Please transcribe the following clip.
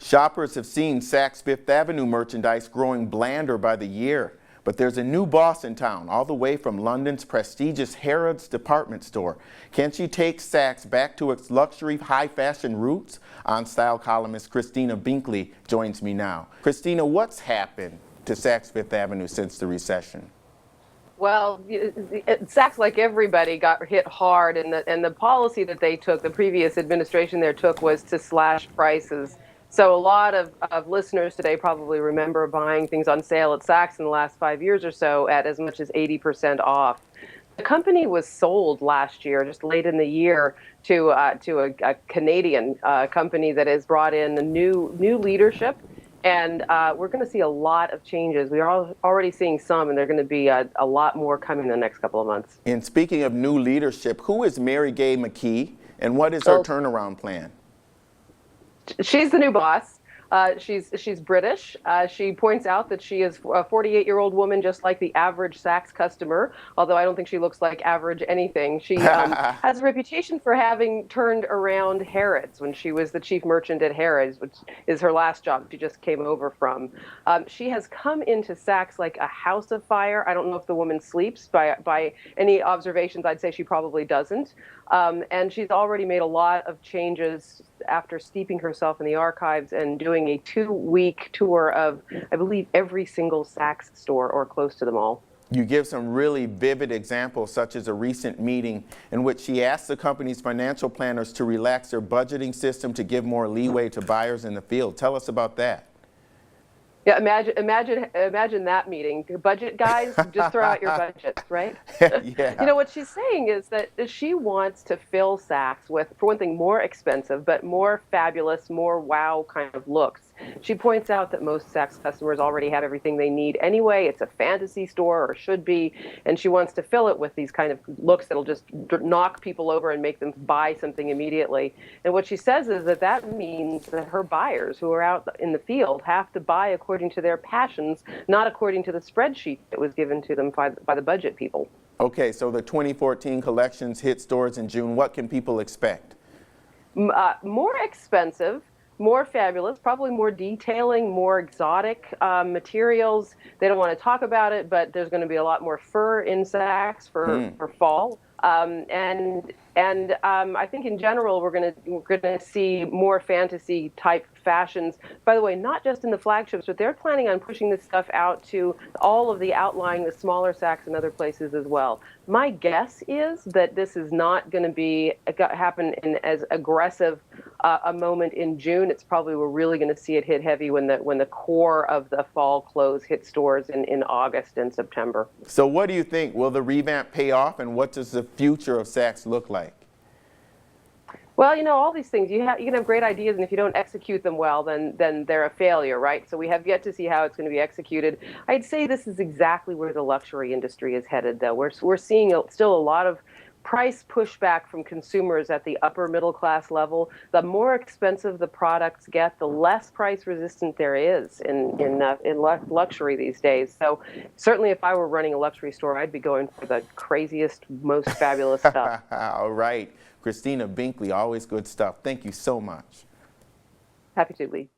Shoppers have seen Saks Fifth Avenue merchandise growing blander by the year. But there's a new boss in town, all the way from London's prestigious Harrods department store. Can she take Saks back to its luxury high fashion roots? On Style columnist Christina Binkley joins me now. Christina, what's happened to Saks Fifth Avenue since the recession? Well, Saks, like everybody, got hit hard, and the policy that they took, the previous administration there took, was to slash prices. So a lot of listeners today probably remember buying things on sale at Saks in the last 5 years or so at as much as 80% off. The company was sold last year, just late in the year, to a Canadian company that has brought in a new leadership. And we're going to see a lot of changes. We are already seeing some, and there are going to be a lot more coming in the next couple of months. And speaking of new leadership, who is Mary Gay McKee, and what is her turnaround plan? She's the new boss. She's British. She points out that she is a 48-year-old woman, just like the average Saks customer, although I don't think she looks like average anything. She has a reputation for having turned around Harrods when she was the chief merchant at Harrods, which is her last job she just came over from. She has come into Saks like a house of fire. I don't know if the woman sleeps. By any observations, I'd say she probably doesn't. And she's already made a lot of changes after steeping herself in the archives and doing a 2-week tour of, I believe, every single Saks store or close to them all. You give some really vivid examples, such as a recent meeting in which she asked the company's financial planners to relax their budgeting system to give more leeway to buyers in the field. Tell us about that. Yeah, imagine that meeting. Budget guys, just throw out your budgets, right? Yeah. You know, what she's saying is that she wants to fill Saks with, for one thing, more expensive, but more fabulous, more wow kind of looks. She points out that most Saks customers already have everything they need anyway. It's a fantasy store, or should be, and she wants to fill it with these kind of looks that'll just knock people over and make them buy something immediately. And what she says is that means that her buyers who are out in the field have to buy according to their passions, not according to the spreadsheet that was given to them by the budget people. Okay, so the 2014 collections hit stores in June. What can people expect? More expensive, more fabulous, probably more detailing, more exotic materials. They don't want to talk about it, but there's going to be a lot more fur in Saks for fall. And I think in general we're gonna see more fantasy type fashions. By the way, not just in the flagships, but they're planning on pushing this stuff out to all of the the smaller Saks and other places as well. My guess is that this is not going to happen in as aggressive a moment in June. It's probably we're really going to see it hit heavy when the core of the fall clothes hit stores in August and September. So what do you think? Will the revamp pay off, and what does the future of Saks look like? Well, you know, all these things, you can have great ideas, and if you don't execute them well, then they're a failure, right? So we have yet to see how it's going to be executed. I'd say this is exactly where the luxury industry is headed, though. We're seeing still a lot of price pushback from consumers at the upper middle class level. The more expensive the products get, the less price resistant there is in luxury these days. So certainly if I were running a luxury store, I'd be going for the craziest, most fabulous stuff. All right. Christina Binkley, always good stuff. Thank you so much. Happy to, Lee.